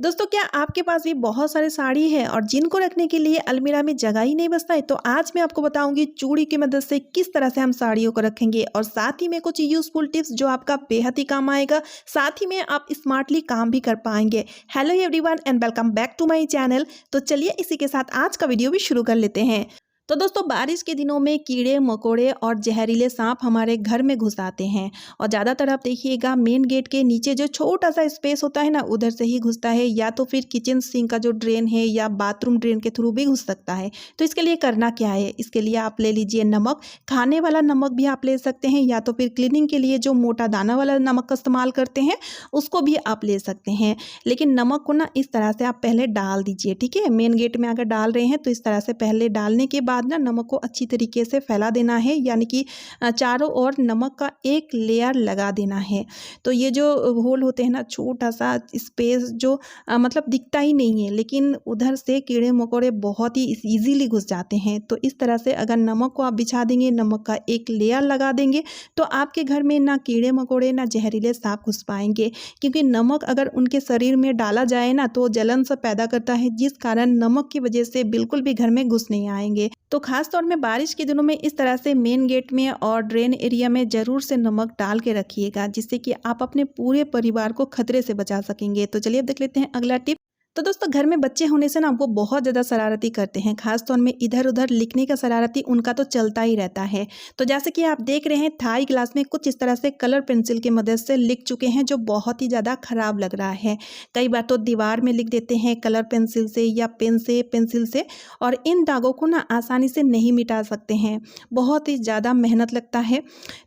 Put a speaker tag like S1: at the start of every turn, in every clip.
S1: दोस्तों, क्या आपके पास भी बहुत सारे साड़ी है और जिनको रखने के लिए अलमीरा में जगह ही नहीं बचता है? तो आज मैं आपको बताऊंगी चूड़ी की मदद से किस तरह से हम साड़ियों को रखेंगे और साथ ही में कुछ यूजफुल टिप्स जो आपका बेहद ही काम आएगा। साथ ही में आप स्मार्टली काम भी कर पाएंगे। Hello everyone and welcome back to my channel. तो चलिए इसी के साथ आज का वीडियो भी शुरू कर लेते हैं। तो दोस्तों, बारिश के दिनों में कीड़े मकोड़े और जहरीले सांप हमारे घर में घुस आते हैं और ज़्यादातर आप देखिएगा मेन गेट के नीचे जो छोटा सा स्पेस होता है ना, उधर से ही घुसता है, या तो फिर किचन सिंक का जो ड्रेन है या बाथरूम ड्रेन के थ्रू भी घुस सकता है। तो इसके लिए करना क्या है? इसके लिए आप ले लीजिए नमक। खाने वाला नमक भी आप ले सकते हैं या तो फिर क्लीनिंग के लिए जो मोटा दाना वाला नमक का इस्तेमाल करते हैं उसको भी आप ले सकते हैं। लेकिन नमक को ना इस तरह से आप पहले डाल दीजिए, ठीक है। मेन गेट में अगर डाल रहे हैं तो इस तरह से पहले डालने के बाद ना नमक को अच्छी तरीके से फैला देना है, यानी कि चारों ओर नमक का एक लेयर लगा देना है। तो ये जो होल होते हैं ना, छोटा सा स्पेस जो मतलब दिखता ही नहीं है, लेकिन उधर से कीड़े मकोड़े बहुत ही इजीली घुस जाते हैं। तो इस तरह से अगर नमक को आप बिछा देंगे, नमक का एक लेयर लगा देंगे, तो आपके घर में ना कीड़े मकोड़े ना जहरीले सांप घुस पाएंगे। क्योंकि नमक अगर उनके शरीर में डाला जाए ना तो जलन सा पैदा करता है, जिस कारण नमक की वजह से बिल्कुल भी घर में घुस नहीं आएंगे। तो खास तौर में बारिश के दिनों में इस तरह से मेन गेट में और ड्रेन एरिया में ज़रूर से नमक डाल के रखिएगा, जिससे कि आप अपने पूरे परिवार को खतरे से बचा सकेंगे। तो चलिए अब देख लेते हैं अगला टिप। तो दोस्तों, घर में बच्चे होने से ना वो बहुत ज़्यादा शरारती करते हैं। खास तौर में इधर उधर लिखने का शरारती उनका तो चलता ही रहता है। तो जैसे कि आप देख रहे हैं थाई ग्लास में कुछ इस तरह से कलर पेंसिल की मदद से लिख चुके हैं, जो बहुत ही ज़्यादा खराब लग रहा है। कई बार तो दीवार में लिख देते हैं कलर पेंसिल से या पेन से, पेंसिल से, और इन दागों को ना आसानी से नहीं मिटा सकते हैं। बहुत ही ज़्यादा मेहनत लगता है।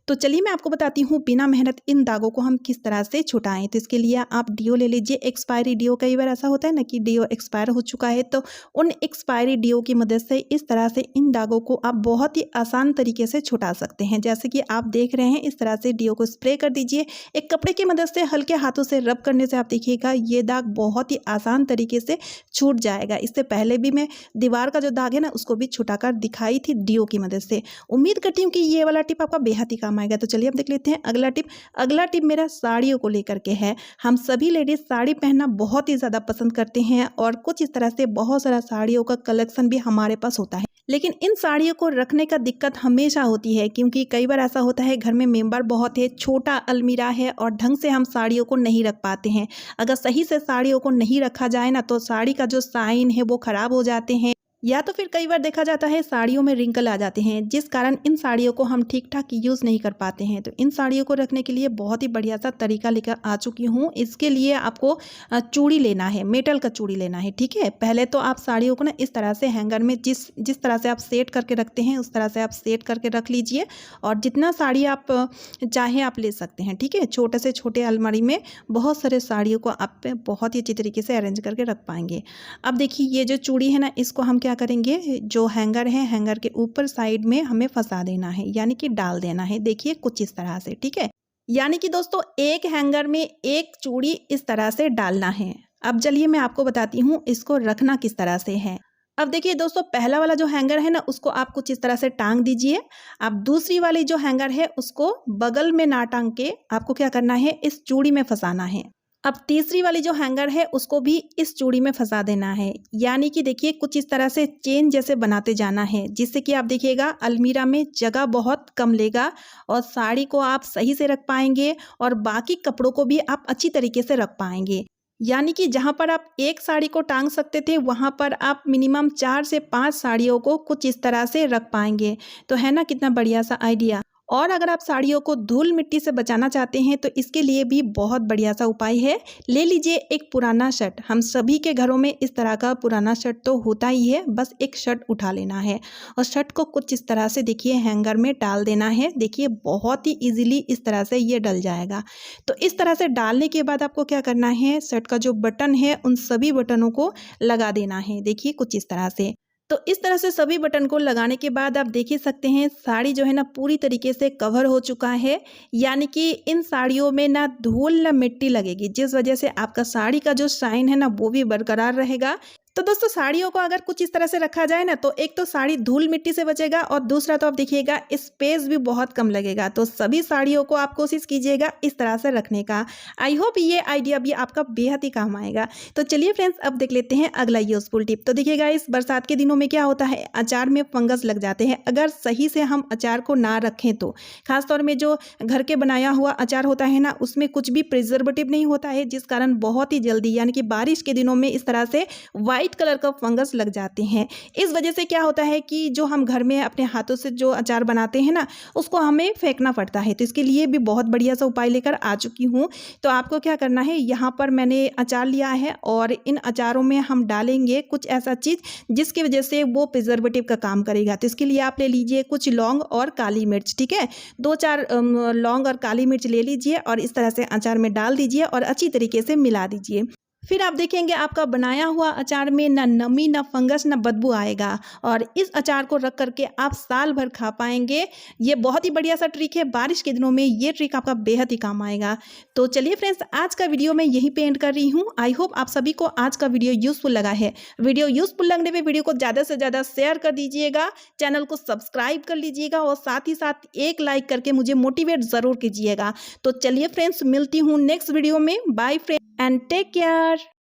S1: तो चलिए मैं आपको बताती हूँ बिना मेहनत इन दागों को हम किस तरह से छुटाएं। तो इसके लिए आप डीओ ले लीजिए, एक्सपायरी डीओ। कई बार ऐसा होता है ना कि डीओ एक्सपायर हो चुका है, तो उन एक्सपायरी डीओ की मदद से इस तरह से इन दागों को आप बहुत ही आसान तरीके से छुटा सकते हैं। जैसे कि आप देख रहे हैं, इस तरह से डीओ को स्प्रे कर दीजिए। एक कपड़े की मदद से हल्के हाथों से रब करने से आप देखिएगा ये दाग बहुत ही आसान तरीके से छूट जाएगा। इससे पहले भी मैं दीवार का जो दाग है ना उसको भी छुटाकर दिखाई थी डीओ की मदद से। उम्मीद करती हूँ कि ये वाला टिप आपका बेहद ही काम आएगा। तो चलिए अब देख लेते हैं अगला टिप। अगला टिप मेरा साड़ियों को लेकर के है। हम सभी लेडीज साड़ी पहनना बहुत ही ज़्यादा पसंद करते हैं और कुछ इस तरह से बहुत सारा साड़ियों का कलेक्शन भी हमारे पास होता है। लेकिन इन साड़ियों को रखने का दिक्कत हमेशा होती है, क्योंकि कई बार ऐसा होता है घर में मेंबर बहुत है, छोटा अलमीरा है और ढंग से हम साड़ियों को नहीं रख पाते हैं। अगर सही से साड़ियों को नहीं रखा जाए ना तो साड़ी का जो साइन है वो खराब हो जाते हैं, या तो फिर कई बार देखा जाता है साड़ियों में रिंकल आ जाते हैं, जिस कारण इन साड़ियों को हम ठीक ठाक यूज़ नहीं कर पाते हैं। तो इन साड़ियों को रखने के लिए बहुत ही बढ़िया सा तरीका लेकर आ चुकी हूँ। इसके लिए आपको चूड़ी लेना है, मेटल का चूड़ी लेना है, ठीक है। पहले तो आप साड़ियों को ना इस तरह से हैंगर में जिस तरह से आप सेट करके रखते हैं उस तरह से आप सेट करके रख लीजिए, और जितना साड़ी आप चाहें आप ले सकते हैं, ठीक है। छोटे से छोटे अलमारी में बहुत सारे साड़ियों को आप बहुत ही अच्छी तरीके से अरेंज करके रख पाएंगे। अब देखिए ये जो चूड़ी है ना, इसको हम क्या करेंगे, जो हैंगर है हैंगर के ऊपर साइड में हमें फंसा देना है, यानी कि डाल देना है। देखिए कुछ इस तरह से, ठीक है। यानी कि दोस्तों एक हैंगर में एक चूड़ी इस तरह से डालना है। अब चलिए मैं आपको बताती हूँ इसको रखना किस तरह से है। अब देखिए दोस्तों, पहला वाला जो हैंगर है ना उसको आप कुछ इस तरह से टांग दीजिए। अब दूसरी वाली जो हैंगर है उसको बगल में ना टांग के आपको क्या करना है, इस चूड़ी में फंसाना है। अब तीसरी वाली जो हैंगर है उसको भी इस चूड़ी में फंसा देना है। यानी कि देखिए कुछ इस तरह से चेन जैसे बनाते जाना है, जिससे कि आप देखिएगा अलमीरा में जगह बहुत कम लेगा और साड़ी को आप सही से रख पाएंगे और बाकी कपड़ों को भी आप अच्छी तरीके से रख पाएंगे। यानी कि जहाँ पर आप एक साड़ी को टांग सकते थे वहाँ पर आप मिनिमम 4 से 5 साड़ियों को कुछ इस तरह से रख पाएंगे। तो है ना कितना बढ़िया सा आइडिया। और अगर आप साड़ियों को धूल मिट्टी से बचाना चाहते हैं तो इसके लिए भी बहुत बढ़िया सा उपाय है। ले लीजिए एक पुराना शर्ट। हम सभी के घरों में इस तरह का पुराना शर्ट तो होता ही है। बस एक शर्ट उठा लेना है और शर्ट को कुछ इस तरह से देखिए हैंगर में डाल देना है। देखिए बहुत ही इजीली इस तरह से ये डल जाएगा। तो इस तरह से डालने के बाद आपको क्या करना है, शर्ट का जो बटन है उन सभी बटनों को लगा देना है। देखिए कुछ इस तरह से। तो इस तरह से सभी बटन को लगाने के बाद आप देख ही सकते हैं साड़ी जो है ना पूरी तरीके से कवर हो चुका है। यानी कि इन साड़ियों में ना धूल ना मिट्टी लगेगी, जिस वजह से आपका साड़ी का जो शाइन है ना वो भी बरकरार रहेगा। तो दोस्तों साड़ियों को अगर कुछ इस तरह से रखा जाए ना, तो एक तो साड़ी धूल मिट्टी से बचेगा और दूसरा तो आप देखिएगा स्पेस भी बहुत कम लगेगा। तो सभी साड़ियों को आप कोशिश कीजिएगा इस तरह से रखने का। आई होप ये आइडिया भी आपका बेहद ही काम आएगा। तो चलिए फ्रेंड्स, अब देख लेते हैं अगला यूजफुल टिप। तो देखिएगा, इस बरसात के दिनों में क्या होता है, अचार में फंगस लग जाते हैं अगर सही से हम अचार को ना रखें तो। खासतौर में जो घर के बनाया हुआ अचार होता है ना, उसमें कुछ भी प्रिजर्वेटिव नहीं होता है, जिस कारण बहुत ही जल्दी यानी कि बारिश के दिनों में इस तरह से वाइट कलर का फंगस लग जाते हैं। इस वजह से क्या होता है कि जो हम घर में अपने हाथों से जो अचार बनाते हैं ना, उसको हमें फेंकना पड़ता है। तो इसके लिए भी बहुत बढ़िया सा उपाय लेकर आ चुकी हूँ। तो आपको क्या करना है, यहाँ पर मैंने अचार लिया है और इन अचारों में हम डालेंगे कुछ ऐसा चीज़ जिसकी वजह से वो प्रिजर्वेटिव का काम करेगा। तो इसके लिए आप ले लीजिए कुछ लौंग और काली मिर्च, ठीक है। 2-4 लौंग और काली मिर्च ले लीजिए और इस तरह से अचार में डाल दीजिए और अच्छी तरीके से मिला दीजिए। फिर आप देखेंगे आपका बनाया हुआ अचार में ना नमी, ना फंगस, ना बदबू आएगा और इस अचार को रख करके आप साल भर खा पाएंगे। ये बहुत ही बढ़िया सा ट्रिक है, बारिश के दिनों में ये ट्रिक आपका बेहद ही काम आएगा। तो चलिए फ्रेंड्स, आज का वीडियो मैं यहीं पे एंड कर रही हूँ। आई होप आप सभी को आज का वीडियो यूजफुल लगा है। वीडियो यूजफुल लगने पे वीडियो को ज़्यादा से ज़्यादा शेयर कर दीजिएगा, चैनल को सब्सक्राइब कर लीजिएगा और साथ ही साथ एक लाइक करके मुझे मोटिवेट ज़रूर कीजिएगा। तो चलिए फ्रेंड्स, मिलती हूँ नेक्स्ट वीडियो में। Bye friends and take care.